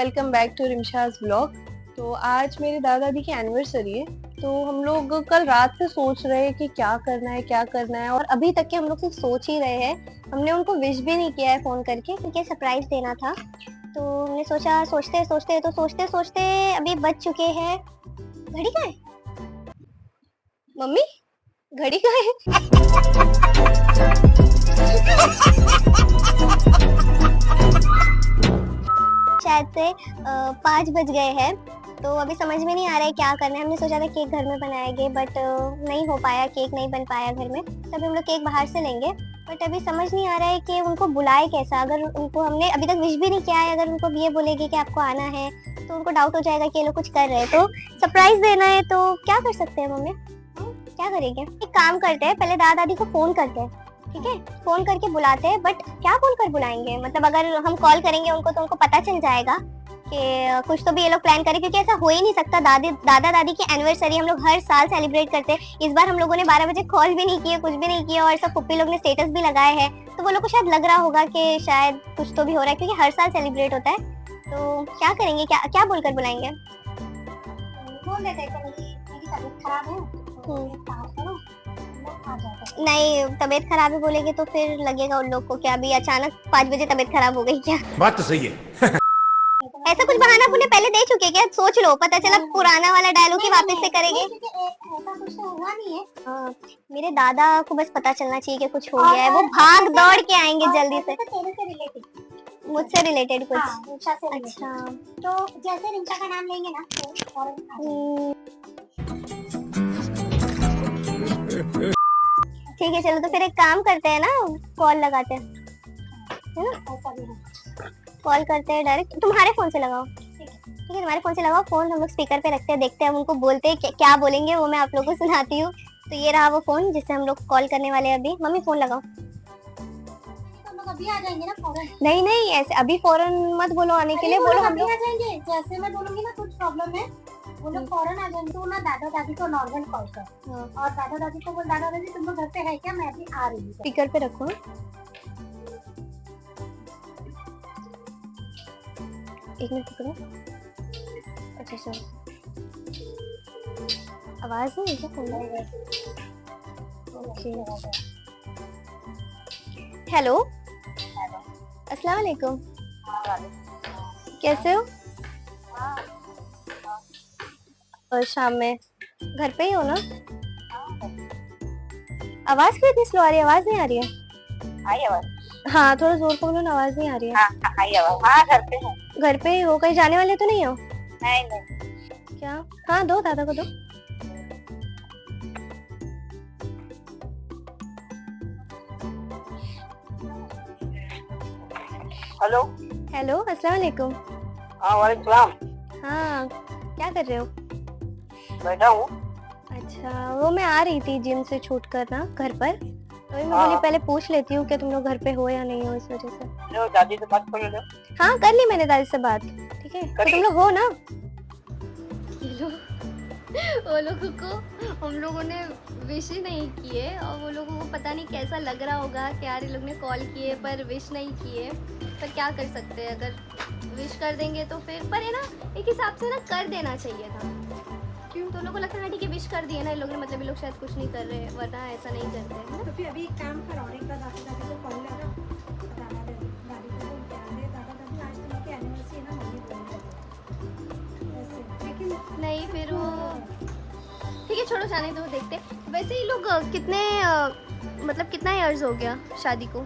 Welcome back to Rimsha's vlog. तो आज मेरे दादा दादी की एनिवर्सरी है, तो हम लोग कल रात से सोच रहे हैं कि क्या करना है और अभी तक के हम लोग सिर्फ सोच ही रहे हैं। हमने उनको विश भी नहीं किया है फोन करके क्योंकि सरप्राइज देना था। तो हमने सोचा सोचते सोचते अभी बज चुके हैं। घड़ी कहाँ है मम्मी? घड़ी कहाँ है? शायद से 5 बज गए हैं, तो अभी समझ में नहीं आ रहा है क्या करना है। हमने सोचा था केक घर में बनाएंगे बट नहीं हो पाया, केक नहीं बन पाया घर में, तभी हम लोग केक बाहर से लेंगे। बट अभी समझ नहीं आ रहा है कि उनको बुलाए कैसा। अगर उनको हमने अभी तक विश भी नहीं किया है, अगर उनको ये बोलेगी कि आपको आना है तो उनको डाउट हो जाएगा कि ये लोग कुछ कर रहे हैं। तो सरप्राइज देना है तो क्या कर सकते हैं मम्मी? क्या करेंगे? एक काम करते हैं, पहले दादा दादी को फोन करते हैं, ठीक है? फोन करके बुलाते हैं, बट क्या बोलकर बुलाएंगे? मतलब अगर हम कॉल करेंगे उनको तो उनको पता चल जाएगा कि कुछ तो भी ये लोग प्लान करें, क्योंकि ऐसा हो ही नहीं सकता। दादा दादी की एनिवर्सरी हम लोग हर साल सेलिब्रेट करते हैं। इस बार हम लोगों ने 12 बजे कॉल भी नहीं किए, कुछ भी नहीं किया, और सब पुप्पी लोग ने स्टेटस भी लगाए हैं, तो वो लोग को शायद लग रहा होगा कि शायद कुछ तो भी हो रहा है, क्योंकि हर साल सेलिब्रेट होता है। तो क्या करेंगे? क्या बोलकर बुलाएंगे? बोल देते हैं मेरी तबीयत खराब है, नहीं तबीयत खराब है बोलेंगे तो फिर लगेगा उन लोग को कि अभी अचानक 5 बजे तबीयत खराब हो गई क्या। बात तो सही है। ऐसा कुछ बहाना आपने पहले दे चुके क्या? सोच लो, पता चला पुराना वाला डायलॉग ही वापस से करेंगे। ऐसा कुछ तो हुआ नहीं है। मेरे दादा को बस पता चलना चाहिए कि कुछ हो गया है, वो भाग दौड़ के आएंगे जल्दी से। मुझसे रिलेटेड कुछ? अच्छा, तो जैसे रिंचा का नाम लेंगे ना तो ठीक है, चलो तो फिर एक काम करते हैं ना, कॉल लगाते हैं, है ना? कॉल करते हैं डायरेक्ट, तुम्हारे फोन से लगाओ। ठीक है, तुम्हारे फोन से लगाओ फोन, हम लोग स्पीकर पे रखते हैं, देखते हैं हम उनको बोलते हैं क्या बोलेंगे, वो मैं आप लोगों को सुनाती हूँ। तो ये रहा वो फोन जिससे हम लोग कॉल करने वाले हैं अभी। मम्मी फोन लगाओ। हम लोग अभी आ जाएंगे ना फौरन? नहीं ऐसे अभी फौरन मत बोलो आने के लिए, बोलो हम लोग आ जाएंगे। जैसे मैं बोलूंगी ना कुछ प्रॉब्लम है, वो लोग फौरन आ जाएंगे। तो ना दादा दादी को नॉर्मल कॉल कर, और दादा दादी को बोल, दादा दादी तुम लोग घर पे है क्या, मैं अभी आ रही हूँ। स्पीकर पे रखो। एक मिनट रुको। अच्छा सर, आवाज नहीं है क्या फोन में? ओके, हेलो अस्सलाम वालेकुम, कैसे हो? और शाम में घर पे ही हो ना? आवाज क्यों इतनी स्लो आ रही है? आवाज नहीं आ रही है? आई आवाज? हाँ थोड़ा जोर से बोलो ना, आवाज नहीं आ रही है। हाँ आई आवाज। हाँ घर पे हूँ। घर पे ही हो? कहीं जाने वाले तो नहीं हो? नहीं। क्या? हाँ दो, दादा को दो। हेलो हेलो अस्सलाम वालेकुम। हाँ वालेकुम सलाम। हाँ क्या कर रहे हो? बैठा हूँ। अच्छा, वो मैं आ रही थी जिम से छूट कर ना घर पर, तो मैं बोली पहले पूछ लेती हूँ कि तुम लोग घर पे हो या नहीं हो, इस वजह से। लो दादी से बात कर लो। हाँ कर ली मैंने दादी से बात, ठीक है? तो तुम लोग हो ना? वो लोगों को हम लोगों ने विश ही नहीं किए, और वो लोगों को पता नहीं कैसा लग रहा होगा कि यार ये लोग ने कॉल किए पर विश नहीं किए। पर क्या कर सकते हैं, अगर विश कर देंगे तो फिर, पर है ना एक हिसाब से ना कर देना चाहिए था। क्यों? तो लोगों को लगता है ठीक है विश कर दिए ना ये लोग ने, मतलब ये लोग शायद कुछ नहीं कर रहे, वरना ऐसा नहीं करते हैं ना। तो फिर अभी एक काम करो, एक बार दादा दादी को कॉल लगा, दादा दादी को बोल के आ रहे, दादा दादी आज तुम की एनिवर्सरी है ना, मम्मी बोल रहे ऐसे। लेकिन नहीं फिर वो ठीक है, छोड़ो जाने दो, देखते। वैसे ये लोग कितने मतलब कितना ईयर्स हो गया शादी को?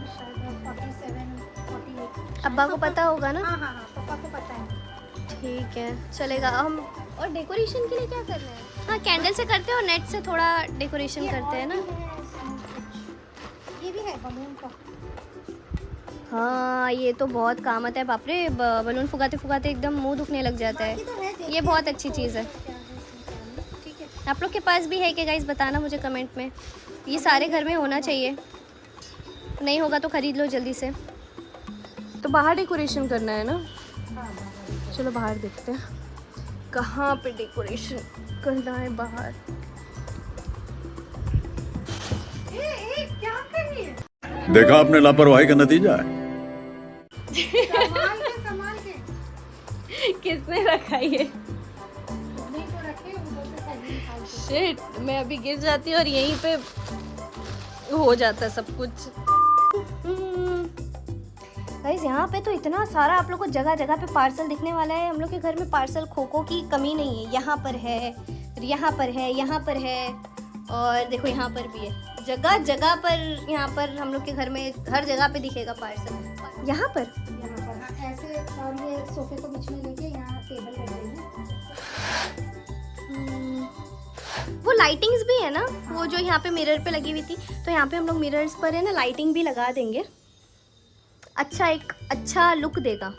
शायद 47 48। अब्बा को पता होगा ना? हाँ पापा को पता है। ठीक है चलेगा। हम और डेकोरेशन के लिए क्या कर रहे हैं? हाँ कैंडल से करते हैं और नेट से थोड़ा डेकोरेशन करते हैं ना। ये भी है बलून का। हाँ ये तो बहुत काम आता है, बाप रे, बलून फुगाते फुगाते एकदम मुंह दुखने लग जाता है। ये बहुत अच्छी चीज़ है। ठीक है, आप लोग के पास भी है क्या गाइस? बताना मुझे कमेंट में। ये सारे घर में होना चाहिए, नहीं होगा तो खरीद लो जल्दी से। तो बाहर डेकोरेशन करना है ना? चलो बाहर देखते हैं कहाँ पे डेकोरेशन करना है बाहर। क्या कर रही है? देखा आपने लापरवाही का नतीजा है। किसने रखा ये? नहीं तो रखे ऊपर से खाली निकाल के। शिट, मैं अभी गिर जाती हूँ और यहीं पे हो जाता है सब कुछ। गाइस यहाँ पे तो इतना सारा आप लोग को जगह जगह पे पार्सल दिखने वाला है। हम लोग के घर में पार्सल खोखो की कमी नहीं है। यहाँ पर है, यहाँ पर है, यहाँ पर है और देखो यहाँ पर भी है। जगह जगह पर यहाँ पर हम लोग के घर में हर जगह पे दिखेगा पार्सल। यहाँ पर ऐसे और ये सोफे को बीच में लेके यहाँ टेबल कर देंगे। वो लाइटिंग्स भी है ना, वो जो यहाँ पे मिरर पे लगी हुई थी, तो यहाँ पे हम लोग मिरर्स पर है ना लाइटिंग भी लगा देंगे। अच्छा, एक अच्छा लुक देगा।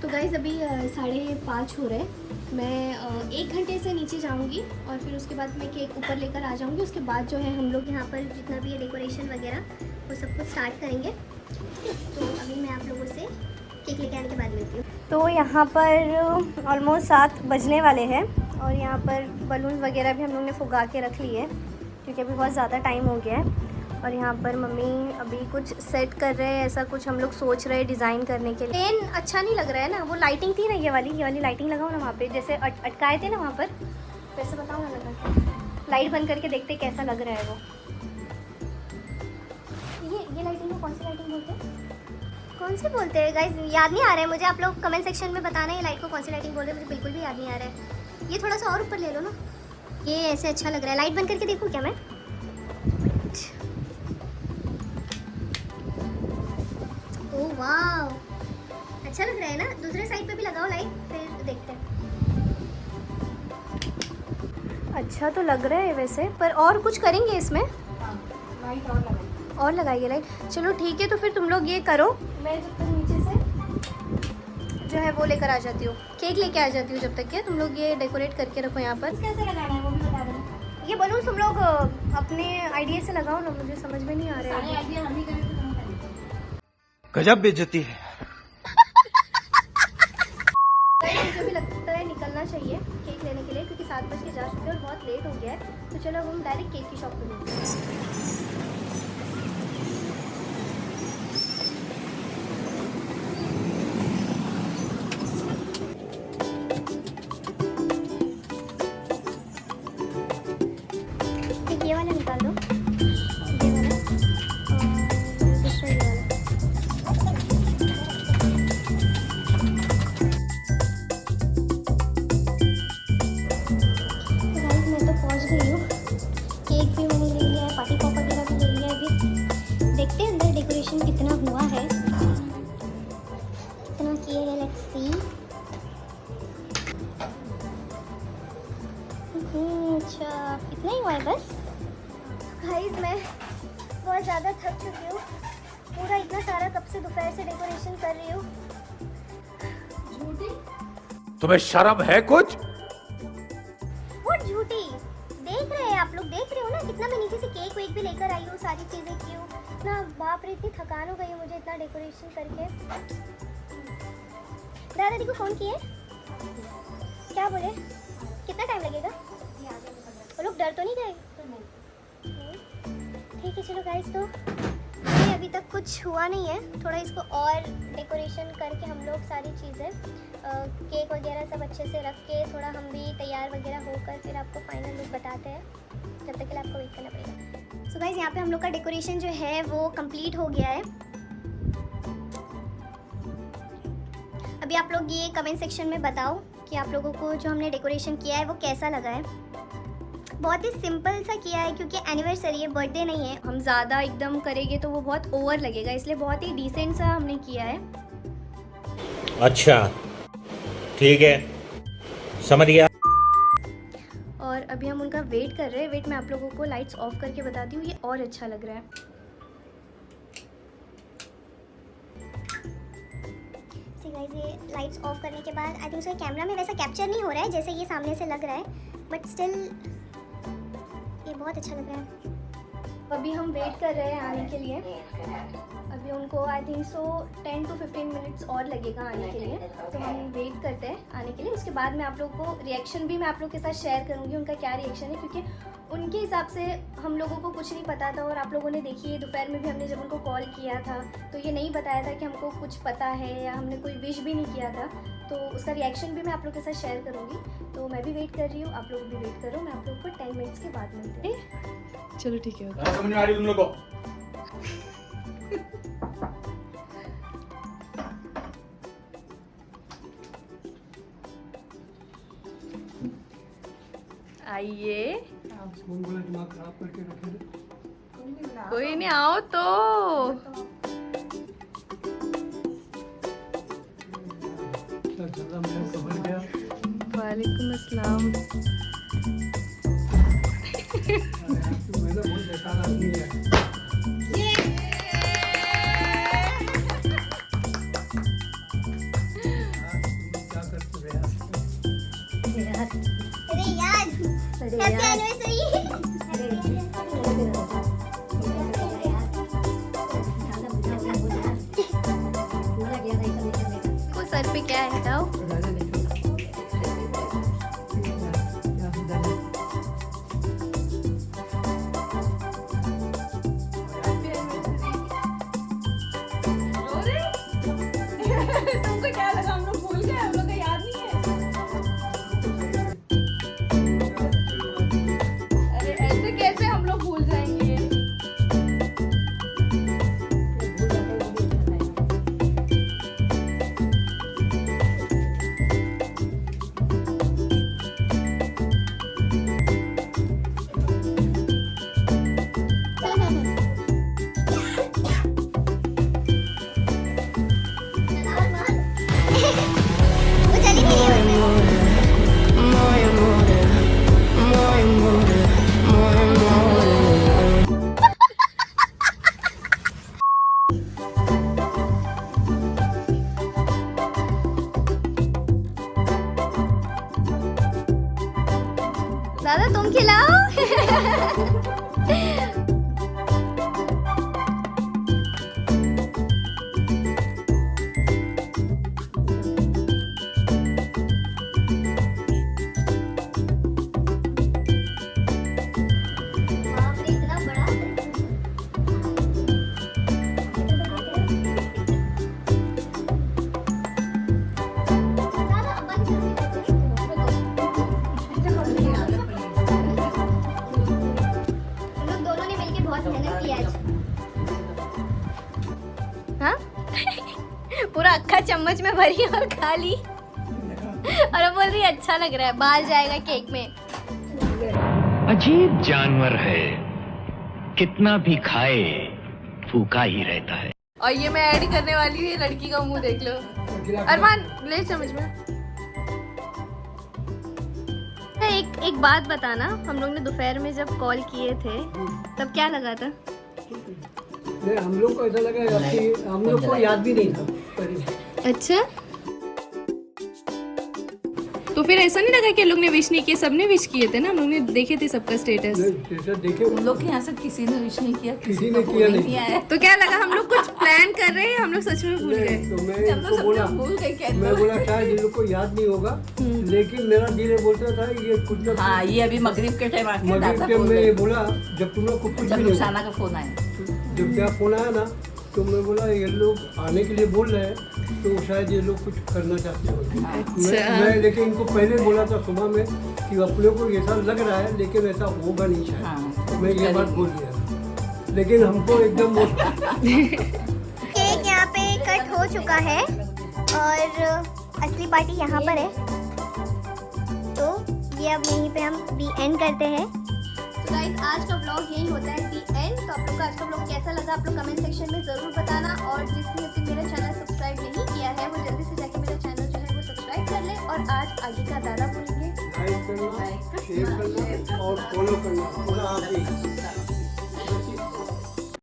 तो गाइज अभी 5:30 हो रहे हैं। मैं 1 घंटे से नीचे जाऊंगी और फिर उसके बाद मैं केक ऊपर लेकर आ जाऊंगी। उसके बाद जो है हम लोग यहाँ पर जितना भी है डेकोरेशन वगैरह वो सब कुछ स्टार्ट करेंगे। तो अभी मैं आप लोगों से केक लेके आने के बाद मिलती हूँ। तो यहाँ पर ऑलमोस्ट 7 बजने वाले हैं और यहाँ पर बलून वगैरह भी हम लोग ने फुगा के रख लिए क्योंकि अभी बहुत ज़्यादा टाइम हो गया है। और यहाँ पर मम्मी अभी कुछ सेट कर रहे हैं, ऐसा कुछ हम लोग सोच रहे हैं डिज़ाइन करने के लिए। पेन अच्छा नहीं लग रहा है ना, वो लाइटिंग थी ना ये वाली लाइटिंग लगाओ ना वहाँ पे, जैसे अटकाए थे ना वहाँ पर, वैसे बताओ ना लगा। लाइट बंद करके देखते कैसा लग रहा है वो। ये लाइटिंग को कौन सी लाइटिंग बोलते हैं? कौन सी बोलते हैं गाइस, याद नहीं आ रहा है मुझे। आप लोग कमेंट सेक्शन में बताना ये लाइट को कौन सी लाइटिंग बोलते हैं, मुझे बिल्कुल भी याद नहीं आ रहा है। ये थोड़ा सा और ऊपर ले लो ना, ये ऐसे अच्छा लग रहा है। लाइट बंद करके देखूँ क्या मैं? ओह वाह, अच्छा लग रहा है ना। दूसरे साइड पे भी लगाओ लाइट, फिर देखते हैं। अच्छा तो लग रहा है वैसे, पर और कुछ करेंगे इसमें? लाइट और लगाइए लाइट। चलो ठीक है, तो फिर तुम लोग ये करो, मैं जब तक नीचे से जो है वो लेकर आ जाती हूँ, केक लेके आ जाती हूँ। जब तक क्या तुम लोग ये डेकोरेट करके रखो यहाँ पर। कैसे लगाना है वो भी बता देना। ये बलून तुम लोग अपने आइडिया से लगाओ ना, मुझे समझ में नहीं आ रहा सारे है। आइडिया हम ही करें तो हम करेंगे। गजब बेइज्जती है। मुझे भी लगता है निकलना चाहिए केक लेने के लिए, क्योंकि 7 बज के जा चुके हैं और बहुत लेट हो गया है। तो चलो हम डायरेक्ट केक की शॉप पे मिलते हैं। ये वाला निकाल दो, ये वाला और दूसरा ये वाला। तो गाइस मैं तो पहुंच गई हूँ। केक भी मैंने ले लिया है, पार्टी पॉप वगैरह भी ले लिया है। अभी देखते हैं अंदर डेकोरेशन कितना हुआ है, कितना किए है। Let's see. अच्छा इतना ही हुआ है बस। गाइस मैं बहुत ज़्यादा थक चुकी हूँ। पूरा इतना सारा कब से दोपहर से डेकोरेशन कर रही हूँ। झूठी तुम्हें शर्म है कुछ? वो झूठी। देख रहे हैं आप लोग, देख रहे हो ना कितना मैं नीचे से केक वेक भी लेकर आई हूँ, सारी चीज़ें की हूँ ना। बाप रे इतनी थकान हो गई है मुझे इतना डेकोरेशन करके। दादा दी को फ़ोन किए, क्या बोले, कितना टाइम लगेगा? वो लोग डर तो नहीं गए? ठीक है चलो गाइस, तो ये अभी तक कुछ हुआ नहीं है। थोड़ा इसको और डेकोरेशन करके हम लोग सारी चीज़ें केक वगैरह सब अच्छे से रख के थोड़ा हम भी तैयार वगैरह होकर फिर आपको फाइनल लुक बताते हैं। जब तक के लिए आपको वेट करना पड़ेगा। सो गाइस यहाँ पे हम लोग का डेकोरेशन जो है वो कंप्लीट हो गया है। अभी आप लोग ये कमेंट सेक्शन में बताओ कि आप लोगों को जो हमने डेकोरेशन किया है वो कैसा लगा है। बहुत ही सिंपल सा किया है क्योंकि एनिवर्सरी है, बर्थडे नहीं है। हम ज़्यादा एकदम करेंगे तो वो बहुत ओवर लगेगा, इसलिए बहुत ही डिसेंट सा हमने किया है। अच्छा ठीक है, समझ गया। और अभी हम उनका वेट कर रहे हैं। वेट मैं आप लोगों को लाइट्स ऑफ करके बताती हूँ, ये और अच्छा लग रहा है। गाइस ये लाइट्स ऑफ करने के बाद आई थिंक सो कैमरा में वैसा कैप्चर नहीं हो रहा है जैसे ये सामने से लग रहा है, बट स्टिल ये बहुत अच्छा लग रहा है। अभी हम वेट कर रहे हैं आने के लिए। अभी उनको I think so 10 to 15 minutes और लगेगा आने के लिए, तो हम वेट करते हैं आने के लिए। उसके बाद मैं आप लोगों को रिएक्शन भी मैं आप लोगों के साथ शेयर करूँगी, उनका क्या रिएक्शन है, क्योंकि उनके हिसाब से हम लोगों को कुछ नहीं पता था। और आप लोगों ने देखिए दोपहर में भी हमने जब उनको कॉल किया था तो ये नहीं बताया था कि हमको कुछ पता है, या हमने कोई विश भी नहीं किया था। तो उसका रिएक्शन भी मैं आप लोगों के साथ शेयर करूँगी। तो मैं भी वेट कर रही हूँ, आप लोग भी वेट करो। मैं आप लोगों को 10 मिनट्स के बाद मिलते हैं। चलो ठीक है। समझ में आ रही तुम लोग को? आइए, दिमाग खराब करके रखे थे। कोई नहीं, आओ तो। वालेकुम अस्सलाम। बहुत बेकार आदमी है। क्या करते थे यार? अरे यार, हैप्पी एनिवर्सरी। को सर पे क्या है बताओ? तुमको क्या लगा हम लोग भूल गए? हम लोग को याद नहीं है। अरे ऐसे कैसे हम लोग भूल जाएंगे? वो चली नहीं रही है। दादा तुम खिलाओ। बाप रे, इतना बड़ा। दादा, अपन हम लोग दोनों ने मिलके बहुत मेहनत की आज। हाँ? पूरा अक्खा चम्मच में भरी और खा ली। और अब बोल रही है अच्छा लग रहा है, बाल जाएगा केक में। अजीब जानवर है, कितना भी खाए भूखा ही रहता है। और ये मैं ऐड करने वाली हूँ, ये लड़की का मुंह देख लो। अरमान ले चम्मच में। एक बात बताना, हम लोग ने दोपहर में जब कॉल किए थे तब क्या लगा था? नहीं, हम लोग को ऐसा लगा कि हम लोग को याद भी नहीं था। अच्छा, तो फिर ऐसा नहीं लगा कि लोग ने विश नहीं किए? सबने विश किए थे ना, हम लोग ने देखे थे सबका स्टेटस। देखे उन लोग के यहाँ से किसी ने विश नहीं किया, किसी ने किया नहीं। है। तो क्या लगा हम लोग कुछ प्लान कर रहे हैं, हम लोग सच में भूल गए? तो मैं हम लोग इनको सब बोला, भूल गए क्या? मैं बोला शायद इन लोग को याद नहीं होगा, लेकिन मेरा दिल बोलता था ये कुछ ना हाँ, ये अभी मगरिब के टाइम आके मगर दादा जब बोल मैं रहे ये बोला, जब तुम लोग को कुछ जब भी नहीं रुखसाना का फोन आया। जब क्या फोन आया ना, तो मैं बोला ये लोग आने के लिए बोल रहे हैं, तो शायद ये लोग कुछ करना चाहते हो। मैं लेकिन इनको पहले बोला था सुबह में कि अपने को ऐसा लग रहा है, लेकिन ऐसा होगा नहीं शायद। हाँ, मैं ये बात बोल दिया, लेकिन हमको एकदम केक यहाँ पे कट हो चुका है और असली पार्टी यहाँ पर है, तो ये अब यहीं पे हम दी एंड करते हैं। तो गाइस आज का व्लॉग यही होता है दी एंड। तो आप लोग का आज का व्लॉग कैसा लगा आप लोग कमेंट सेक्शन में ज़रूर बताना। और जिसने अभी मेरा चैनल सब्सक्राइब नहीं किया है वो जल्दी से जाके मेरा चैनल जो है वो सब्सक्राइब कर ले। और आज आगे का दादा बोलेंगे लाइक करना, शेयर करना और फॉलो करना पूरा आप ही।